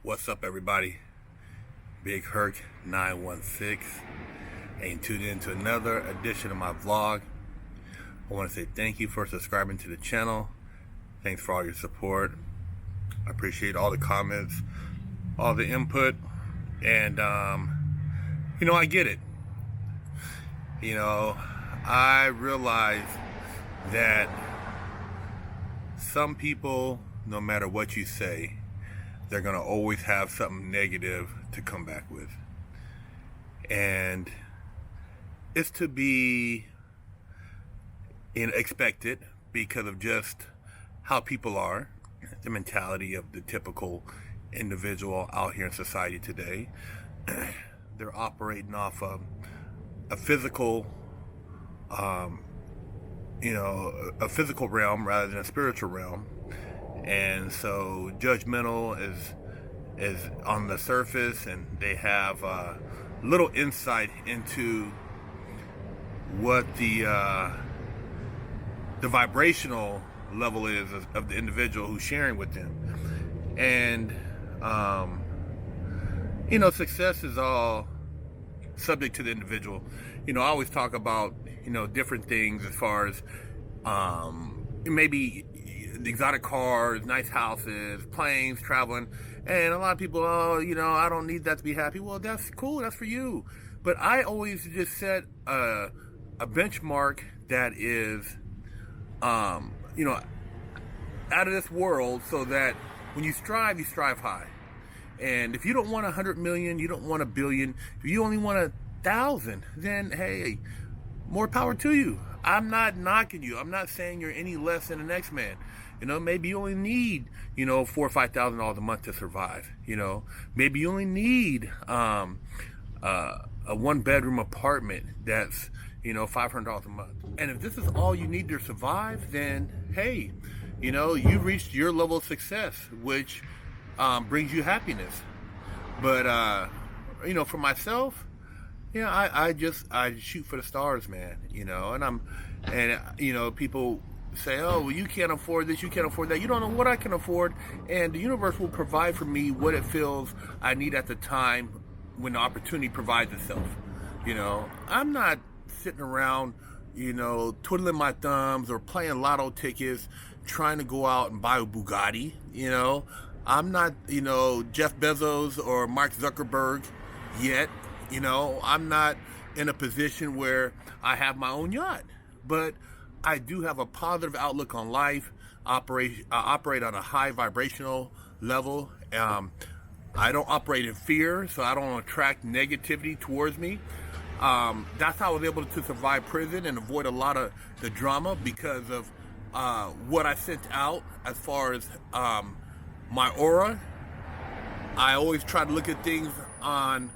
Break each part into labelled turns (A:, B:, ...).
A: What's up, everybody? Big Herc 916, and tuned in to another edition of my vlog. I want to say thank you for subscribing to the channel. Thanks for all your support. I appreciate all the comments, all the input, and I get it. I realize that some people, no matter what you say, they're going to always have something negative to come back with. And it's to be expected because of just how people are, the mentality of the typical individual out here in society today. They're operating off of a physical, a physical realm rather than a spiritual realm. And so judgmental is on the surface, and they have little insight into what the vibrational level is of the individual who's sharing with them. And success is all subject to the individual. I always talk about different things as far as maybe exotic cars, nice houses, planes, traveling, and a lot of people, I don't need that to be happy. Well, that's cool, that's for you. But I always just set a benchmark that is, out of this world, so that when you strive high. And if you don't want 100 million, you don't want a billion, if you only want 1,000, then hey, more power to you. I'm not knocking you. I'm not saying you're any less than the next man. Maybe you only need, $4,000 or $5,000 a month to survive. Maybe you only need a 1-bedroom apartment that's, $500 a month. And if this is all you need to survive, then hey, you reached your level of success, which brings you happiness. But for myself, I shoot for the stars, man. And people say, oh, well, you can't afford this, you can't afford that. You don't know what I can afford, and the universe will provide for me what it feels I need at the time when the opportunity provides itself. I'm not sitting around, twiddling my thumbs or playing lotto tickets, trying to go out and buy a Bugatti. I'm not, Jeff Bezos or Mark Zuckerberg yet. I'm not in a position where I have my own yacht, but I do have a positive outlook on life. Operate on a high vibrational level. I don't operate in fear, so I don't attract negativity towards me. That's how I was able to survive prison and avoid a lot of the drama, because of what I sent out as far as my aura. I always try to look at things on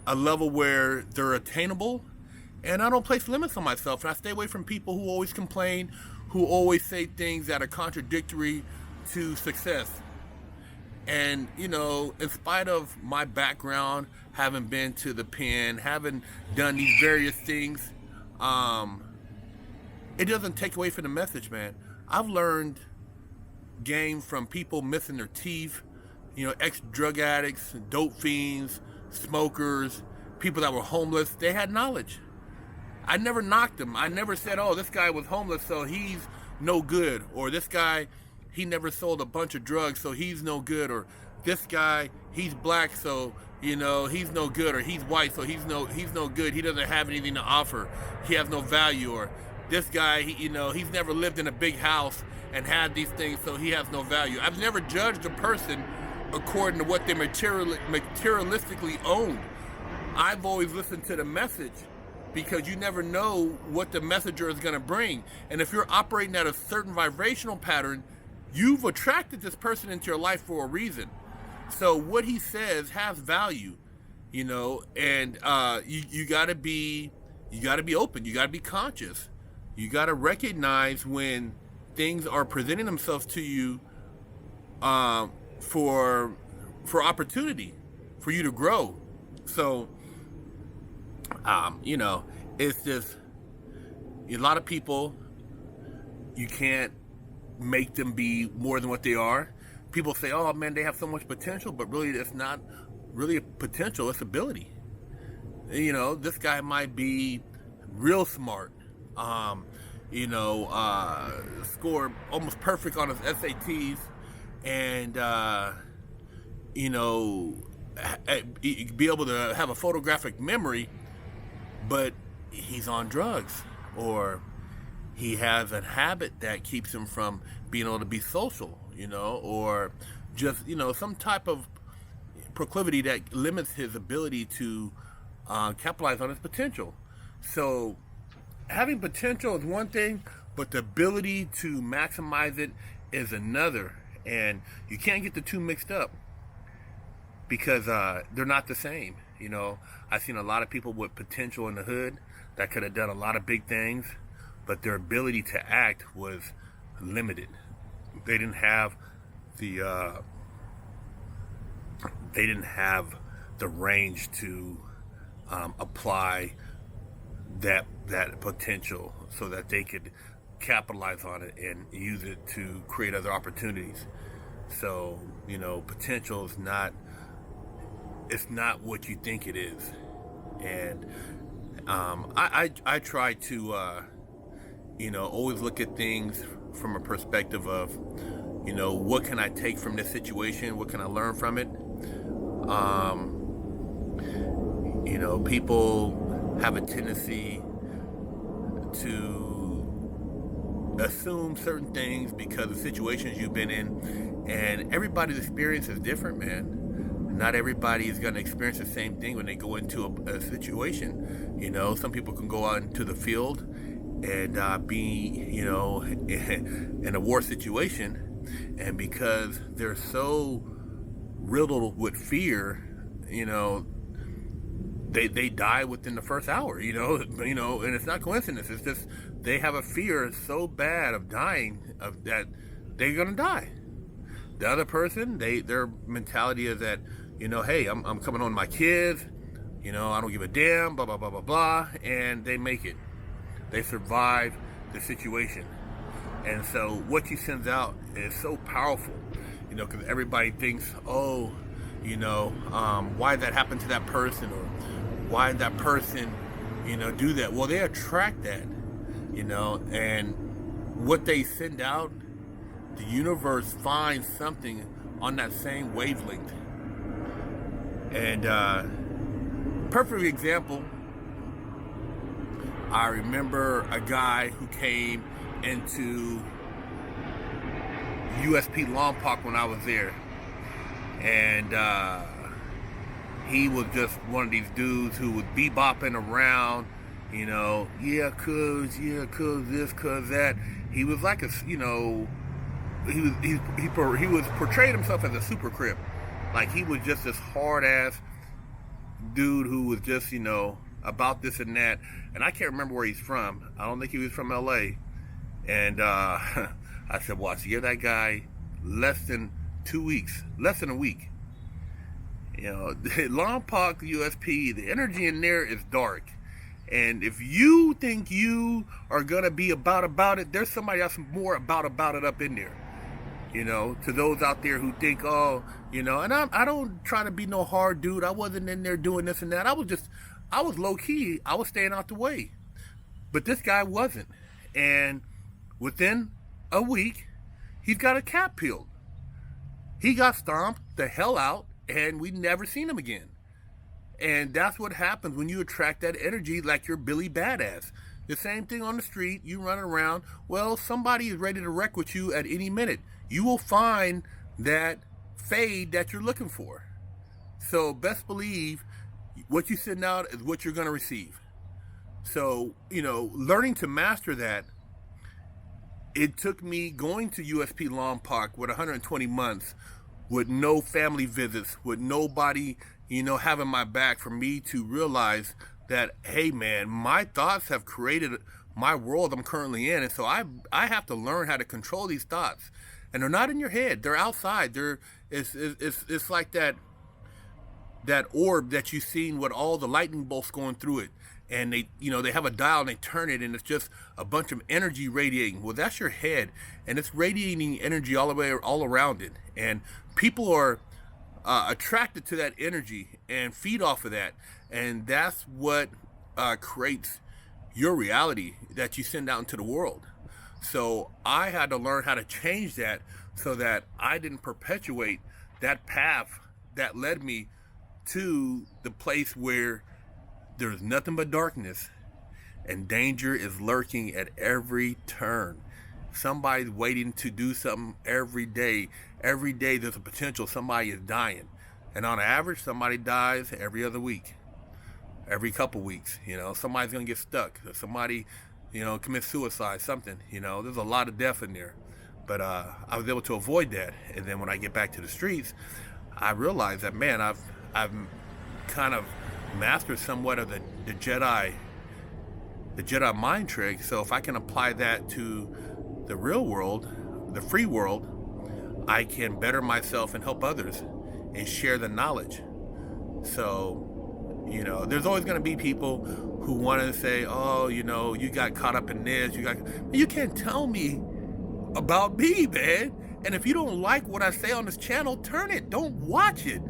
A: a level where they're attainable, and I don't place limits on myself, and I stay away from people who always complain, who always say things that are contradictory to success. And in spite of my background, having been to the pen, having done these various things, it doesn't take away from the message, man. I've learned game from people missing their teeth, ex-drug addicts, dope fiends, smokers, people that were homeless. They had knowledge. I never knocked them. I never said, oh, this guy was homeless, so he's no good. Or this guy, he never sold a bunch of drugs, so he's no good. Or this guy, he's black, so, he's no good. Or he's white, so he's no good. He doesn't have anything to offer. He has no value. Or this guy, he's never lived in a big house and had these things, so he has no value. I've never judged a person according to what they materialistically owned. I've always listened to the message, because you never know what the messenger is going to bring. And if you're operating at a certain vibrational pattern, you've attracted this person into your life for a reason. So what he says has value, and you got to be open. You got to be conscious. You got to recognize when things are presenting themselves to you for opportunity for you to grow. So it's just a lot of people, you can't make them be more than what they are. people say, oh man, they have so much potential, but really it's not really a potential, it's ability. You know, this guy might be real smart, score almost perfect on his SATs, and be able to have a photographic memory, but he's on drugs, or he has a habit that keeps him from being able to be social, or just, some type of proclivity that limits his ability to capitalize on his potential. So having potential is one thing, but the ability to maximize it is another. And you can't get the two mixed up, because they're not the same. I've seen a lot of people with potential in the hood that could have done a lot of big things, but their ability to act was limited. They didn't have the range to apply that potential so that they could capitalize on it and use it to create other opportunities. So, potential is not what you think it is. And I try to always look at things from a perspective of, what can I take from this situation? What can I learn from it? People have a tendency to assume certain things because of situations you've been in, and everybody's experience is different, man. Not everybody is going to experience the same thing when they go into a situation. Some people can go out into the field and be, in a war situation, and because they're so riddled with fear, they die within the first hour, and it's not coincidence. It's just they have a fear so bad of dying that they're gonna die. The other person, their mentality is that, hey, I'm coming on my kids, I don't give a damn, blah blah blah blah blah, and they make it. They survive the situation. And so what he sends out is so powerful, because everybody thinks, oh, why did that happen to that person, or why did that person, do that? Well, they attract that, and what they send out, the universe finds something on that same wavelength. And perfect example, I remember a guy who came into USP Lompoc when I was there, and he was just one of these dudes who was bebopping around, yeah, cuz this, cuz that. He was like he was portrayed himself as a super crip. Like, he was just this hard ass dude who was just, about this and that. And I can't remember where he's from. I don't think he was from LA. And I said, watch, give that guy less than 2 weeks, less than a week. Lompoc USP, the energy in there is dark. And if you think you are going to be about it, there's somebody else more about it up in there. To those out there who think, oh, and I don't try to be no hard dude. I wasn't in there doing this and that. I was low key. I was staying out the way. But this guy wasn't. And within a week, he's got a cap peeled. He got stomped the hell out, and we never seen him again. And that's what happens when you attract that energy, like you're Billy Badass. The same thing on the street, you run around, well, somebody is ready to wreck with you at any minute. You will find that fade that you're looking for. So best believe what you send out is what you're going to receive. So, learning to master that, it took me going to USP Lompoc with 120 months, with no family visits, with nobody, having my back, for me to realize that, hey man, my thoughts have created my world I'm currently in. And so I have to learn how to control these thoughts. And they're not in your head, they're outside. It's like that orb that you've seen with all the lightning bolts going through it. and they have a dial and they turn it, and it's just a bunch of energy radiating. Well, that's your head, and it's radiating energy all around it, and people are attracted to that energy and feed off of that, and that's what creates your reality that you send out into the world. So I had to learn how to change that so that I didn't perpetuate that path that led me to the place where there's nothing but darkness and danger is lurking at every turn. Somebody's waiting to do something every day. Every day there's a potential somebody is dying. And on average, somebody dies every other week, every couple weeks. Somebody's going to get stuck. Somebody, commits suicide, something. There's a lot of death in there. But I was able to avoid that. And then when I get back to the streets, I realized that, man, I've kind of mastered somewhat of the Jedi mind trick. So if I can apply that to the real world, the free world, I can better myself and help others and share the knowledge. So, there's always going to be people who want to say, oh, you got caught up in this. You can't tell me about me, man. And if you don't like what I say on this channel, turn it. Don't watch it.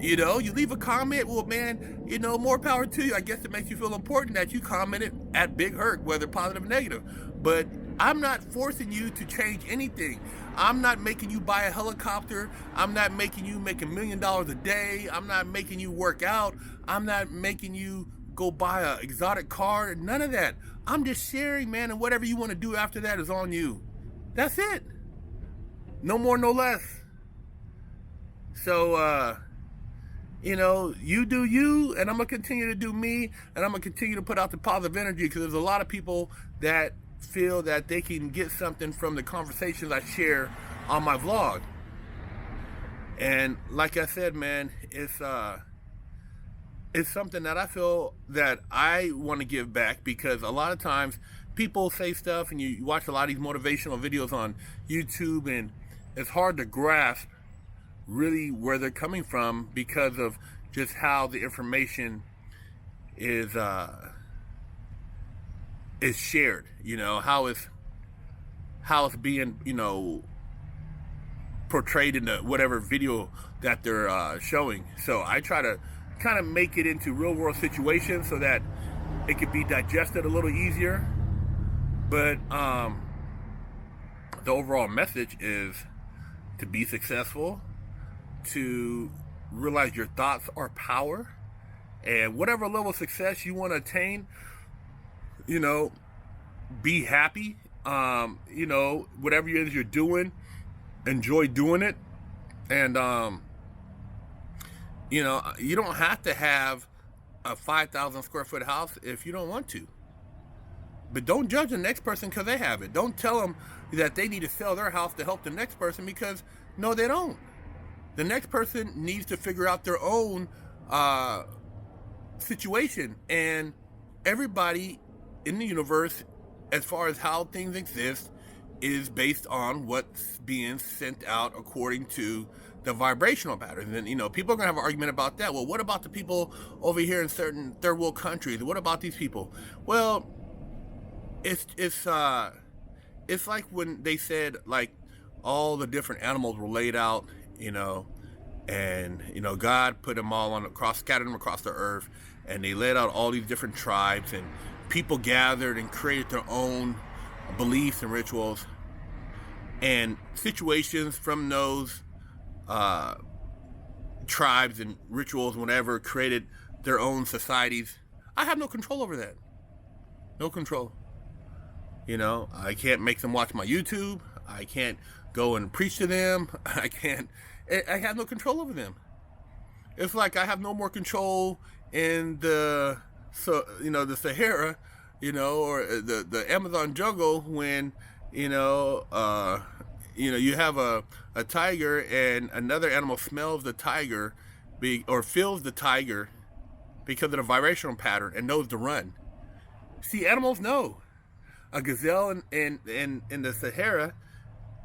A: You leave a comment, well, man, more power to you. I guess it makes you feel important that you commented at Big Herc, whether positive or negative. But I'm not forcing you to change anything. I'm not making you buy a helicopter. I'm not making you make $1 million a day. I'm not making you work out. I'm not making you go buy an exotic car. None of that. I'm just sharing, man, and whatever you want to do after that is on you. That's it. No more, no less. So, you do you, and I'm going to continue to do me, and I'm going to continue to put out the positive energy, because there's a lot of people that feel that they can get something from the conversations I share on my vlog. And like I said, man, it's something that I feel that I want to give back, because a lot of times people say stuff, and you watch a lot of these motivational videos on YouTube, and it's hard to grasp really where they're coming from because of just how the information is shared, how it's being, portrayed in the whatever video that they're showing. So I try to kind of make it into real world situations so that it could be digested a little easier. But the overall message is to be successful, to realize your thoughts are power, and whatever level of success you want to attain, be happy. Whatever it is you're doing, enjoy doing it. And you don't have to have a 5,000 square foot house if you don't want to. But don't judge the next person because they have it. Don't tell them that they need to sell their house to help the next person, because no, they don't. The next person needs to figure out their own situation. And everybody in the universe, as far as how things exist, is based on what's being sent out according to the vibrational patterns. And people are gonna have an argument about that. Well, what about the people over here in certain third world countries? What about these people? Well, it's like when they said, like, all the different animals were laid out, and God put them all scattered them across the earth, and they laid out all these different tribes, and people gathered and created their own beliefs and rituals, and situations from those tribes and rituals, whatever, created their own societies. I have no control over that. No control. I can't make them watch my YouTube. I can't go and preach to them. I have no control over them. It's like I have no more control in the Sahara, or the Amazon jungle, when you have a tiger and another animal smells the tiger or feels the tiger because of the vibrational pattern and knows to run. See, animals know. A gazelle in the Sahara,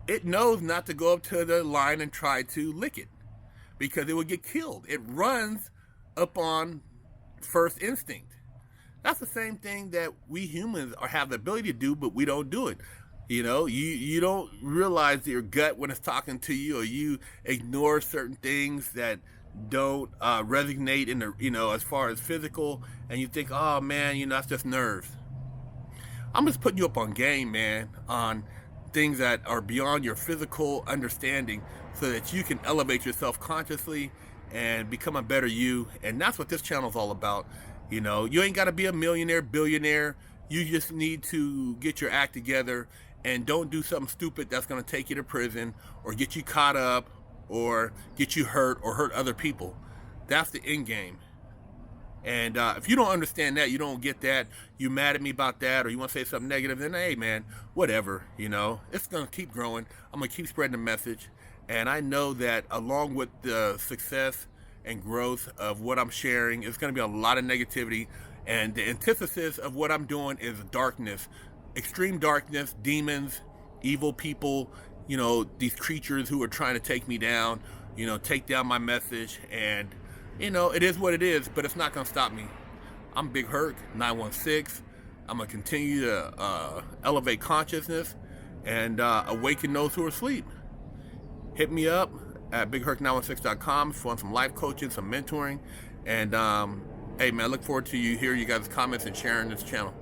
A: it knows not to go up to the lion and try to lick it, because it would get killed. It runs upon first instinct. That's the same thing that we humans have the ability to do, but we don't do it. You don't realize your gut when it's talking to you, or you ignore certain things that don't resonate in the, as far as physical, and you think, oh man, that's just nerves. I'm just putting you up on game, man, on things that are beyond your physical understanding, so that you can elevate yourself consciously and become a better you. And that's what this channel is all about. You ain't got to be a millionaire, billionaire. You just need to get your act together and don't do something stupid that's going to take you to prison or get you caught up or get you hurt or hurt other people. That's the end game. And if you don't understand that, you don't get that, you mad at me about that, or you want to say something negative, then hey man, whatever, it's going to keep growing. I'm going to keep spreading the message. And I know that along with the success and growth of what I'm sharing, it's going to be a lot of negativity. And the antithesis of what I'm doing is darkness, extreme darkness, demons, evil people, these creatures who are trying to take me down, take down my message. And it is what it is, but it's not going to stop me. I'm Big Herc, 916. I'm going to continue to elevate consciousness and awaken those who are asleep. Hit me up at bigherc916.com if you want some life coaching, some mentoring. And hey man, I look forward to hearing you guys' comments and sharing this channel.